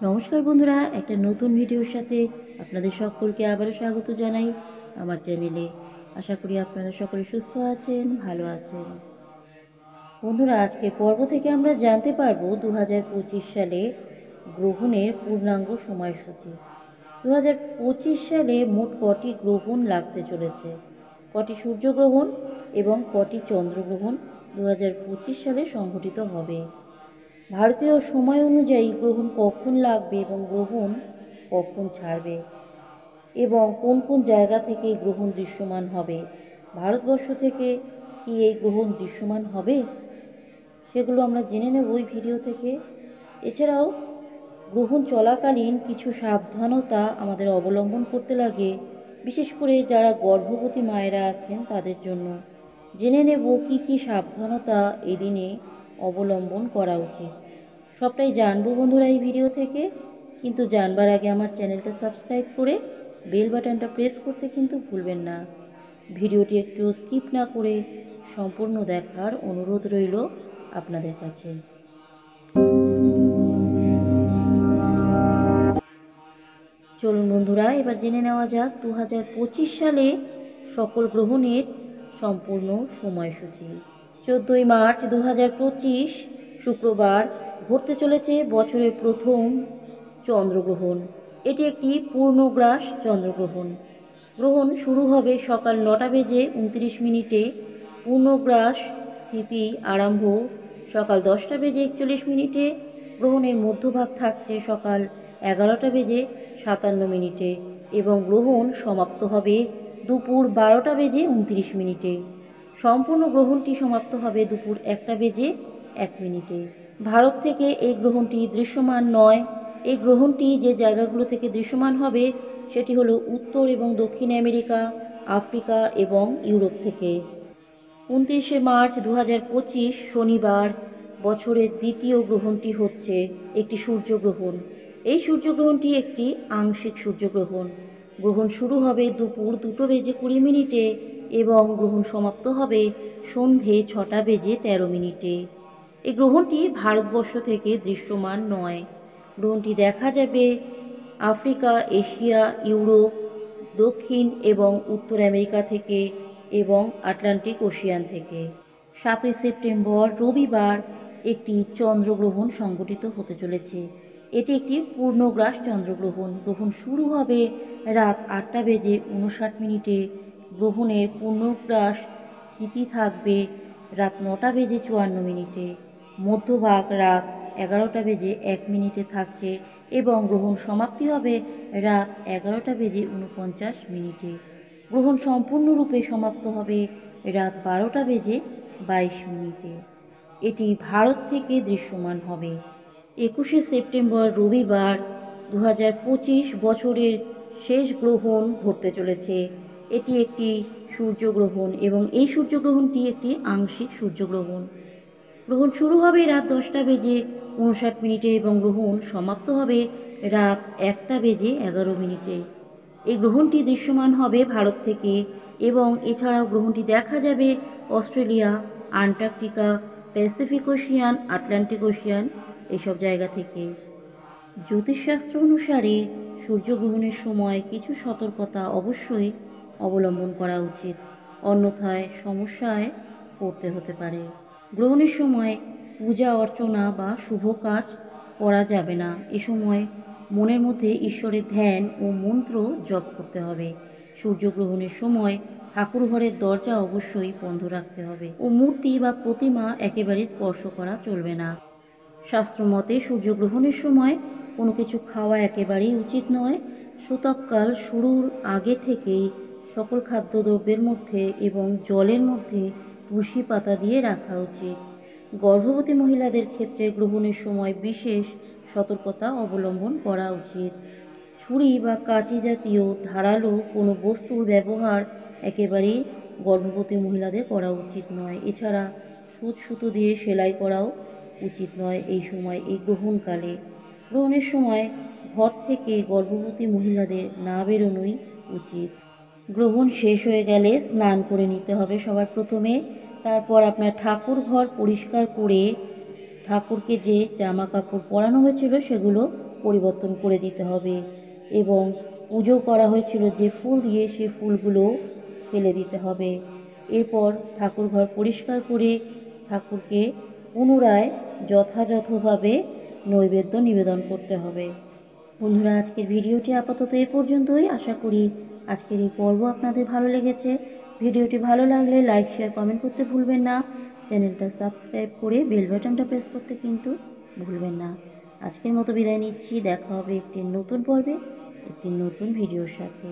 নমস্কার বন্ধুরা, একটা নতুন ভিডিওর সাথে আপনাদের সকলকে আবারও স্বাগত জানাই আমার চ্যানেলে। আশা করি আপনারা সকলে সুস্থ আছেন, ভালো আছেন। বন্ধুরা, আজকে পর্ব থেকে আমরা জানতে পারবো 2025 সালে গ্রহণের পূর্ণাঙ্গ সময়সূচি। 2025 সালে মোট কটি গ্রহণ লাগতে চলেছে, কটি সূর্যগ্রহণ এবং কটি চন্দ্রগ্রহণ 2025 সালে সংঘটিত হবে। ভারতীয় সময় অনুযায়ী গ্রহণ কখন লাগবে এবং গ্রহণ কখন ছাড়বে এবং কোন কোন জায়গা থেকে গ্রহণ দৃশ্যমান হবে, ভারতবর্ষ থেকে কি এই গ্রহণ দৃশ্যমান হবে, সেগুলো আমরা জেনে নেব এই ভিডিও থেকে। এছাড়াও গ্রহণ চলাকালীন কিছু সাবধানতা আমাদের অবলম্বন করতে লাগে, বিশেষ করে যারা গর্ভবতী মায়েরা আছেন তাদের জন্য। জেনে নেব কি কি সাবধানতা এদিনে অবলম্বন করা উচিত। সবটাই জানবো বন্ধুরা এই ভিডিও থেকে, কিন্তু জানবার আগে আমার চ্যানেলটা সাবস্ক্রাইব করে বেল বাটনটা প্রেস করতে কিন্তু ভুলবেন না। ভিডিওটি একটু স্কিপ না করে সম্পূর্ণ দেখার অনুরোধ রইল আপনাদের কাছে। চলুন বন্ধুরা, এবার জেনে নেওয়া যাক 2025 সালে সকল গ্রহণের সম্পূর্ণ সময়সূচি। 14ই মার্চ 2025 শুক্রবার ঘটতে চলেছে বছরের প্রথম চন্দ্রগ্রহণ। এটি একটি পূর্ণগ্রাস চন্দ্রগ্রহণ। গ্রহণ শুরু হবে সকাল 9টা বেজে 29 মিনিটে। পূর্ণগ্রাস স্থিতি আরম্ভ সকাল 10টা বেজে 41 মিনিটে। গ্রহণের মধ্যভাগ থাকছে সকাল 11টা বেজে 57 মিনিটে এবং গ্রহণ সমাপ্ত হবে দুপুর 12টা বেজে 29 মিনিটে। সম্পূর্ণ গ্রহণটি সমাপ্ত হবে দুপুর 1টা বেজে 1 মিনিটে। ভারত থেকে এই গ্রহণটি দৃশ্যমান নয়। এই গ্রহণটি যে জায়গাগুলো থেকে দৃশ্যমান হবে সেটি হলো উত্তর এবং দক্ষিণ আমেরিকা, আফ্রিকা এবং ইউরোপ থেকে। 29শে মার্চ 2025 শনিবার বছরের দ্বিতীয় গ্রহণটি হচ্ছে একটি সূর্যগ্রহণ। এই সূর্যগ্রহণটি একটি আংশিক সূর্যগ্রহণ। গ্রহণ শুরু হবে দুপুর 2টো বেজে 20 মিনিটে এবং গ্রহণ সমাপ্ত হবে সন্ধে 6টা বেজে 13 মিনিটে। এই গ্রহণটি ভারতবর্ষ থেকে দৃশ্যমান নয়। গ্রহণটি দেখা যাবে আফ্রিকা, এশিয়া, ইউরোপ, দক্ষিণ এবং উত্তর আমেরিকা থেকে এবং আটলান্টিক ওশিয়ান থেকে। 7ই সেপ্টেম্বর রবিবার একটি চন্দ্রগ্রহণ সংঘটিত হতে চলেছে। এটি একটি পূর্ণগ্রাস চন্দ্রগ্রহণ। গ্রহণ শুরু হবে রাত 8টা বেজে 59 মিনিটে। গ্রহণের পূর্ণগ্রাস স্থিতি থাকবে রাত 9টা বেজে 54 মিনিটে। মধ্যভাগ রাত 11টা বেজে 1 মিনিটে থাকছে এবং গ্রহণ সমাপ্তি হবে রাত 11টা বেজে 49 মিনিটে। গ্রহণ সম্পূর্ণরূপে সমাপ্ত হবে রাত 12টা বেজে 22 মিনিটে। এটি ভারত থেকে দৃশ্যমান হবে। 21শে সেপ্টেম্বর রবিবার 2025 বছরের শেষ গ্রহণ ঘটতে চলেছে। এটি একটি সূর্যগ্রহণ এবং এই সূর্যগ্রহণটি একটি আংশিক সূর্যগ্রহণ। গ্রহণ শুরু হবে রাত 10টা বেজে 59 মিনিটে এবং গ্রহণ সমাপ্ত হবে রাত 1টা বেজে 11 মিনিটে। এই গ্রহণটি দৃশ্যমান হবে ভারত থেকে এবং এছাড়াও গ্রহণটি দেখা যাবে Australia, Antarctica, Pacific Ocean, Atlantic Ocean এসব জায়গা থেকে। জ্যোতিষশাস্ত্র অনুসারে সূর্যগ্রহণের সময় কিছু সতর্কতা অবশ্যই অবলম্বন করা উচিত, অন্যথায় সমস্যায় পড়তে হতে পারে। গ্রহণের সময় পূজা অর্চনা বা শুভ কাজ করা যাবে না। এ সময় মনের মধ্যে ঈশ্বরের ধ্যান ও মন্ত্র জপ করতে হবে। সূর্যগ্রহণের সময় ঠাকুর ঘরের দরজা অবশ্যই বন্ধ রাখতে হবে ও মূর্তি বা প্রতিমা একেবারে স্পর্শ করা চলবে না। শাস্ত্রমতে সূর্যগ্রহণের সময় কোনো কিছু খাওয়া একেবারেই উচিত নয়। সূতককাল শুরুর আগে থেকেই সকল খাদ্যদ্রব্যের মধ্যে এবং জলের মধ্যে তুলসী পাতা দিয়ে রাখা উচিত। গর্ভবতী মহিলাদের ক্ষেত্রে গ্রহণের সময় বিশেষ সতর্কতা অবলম্বন করা উচিত। ছুরি বা কাঁচি জাতীয় ধারালো কোনো বস্তুর ব্যবহার একেবারেই গর্ভবতী মহিলাদের করা উচিত নয়। এছাড়া সুতো দিয়ে সেলাই করাও উচিত নয় এই সময়, এই গ্রহণকালে। গ্রহণের সময় ঘর থেকে গর্ভবতী মহিলাদের না বেরোনোই উচিত। গ্রহণ শেষ হয়ে গেলে স্নান করে নিতে হবে সবার প্রথমে। তারপর আপনার ঠাকুর ঘর পরিষ্কার করে ঠাকুরকে যে জামা কাপড় পরানো হয়েছিল সেগুলো পরিবর্তন করে দিতে হবে এবং পুজো করা হয়েছিল যে ফুল দিয়ে সেই ফুলগুলো ফেলে দিতে হবে। এরপর ঠাকুর ঘর পরিষ্কার করে ঠাকুরকে পুনরায় যথাযথভাবে নৈবেদ্য নিবেদন করতে হবে। বন্ধুরা, আজকের ভিডিওটি আপাতত এ পর্যন্তই। আশা করি আজকের এই পর্ব আপনাদের ভালো লেগেছে। ভিডিওটি ভালো লাগলে লাইক, শেয়ার, কমেন্ট করতে ভুলবেন না। চ্যানেলটা সাবস্ক্রাইব করে বেল বাটনটা প্রেস করতে কিন্তু ভুলবেন না। আজকের মতো বিদায় নিচ্ছি। দেখা হবে একটি নতুন পর্বে, একটি নতুন ভিডিওর সাথে।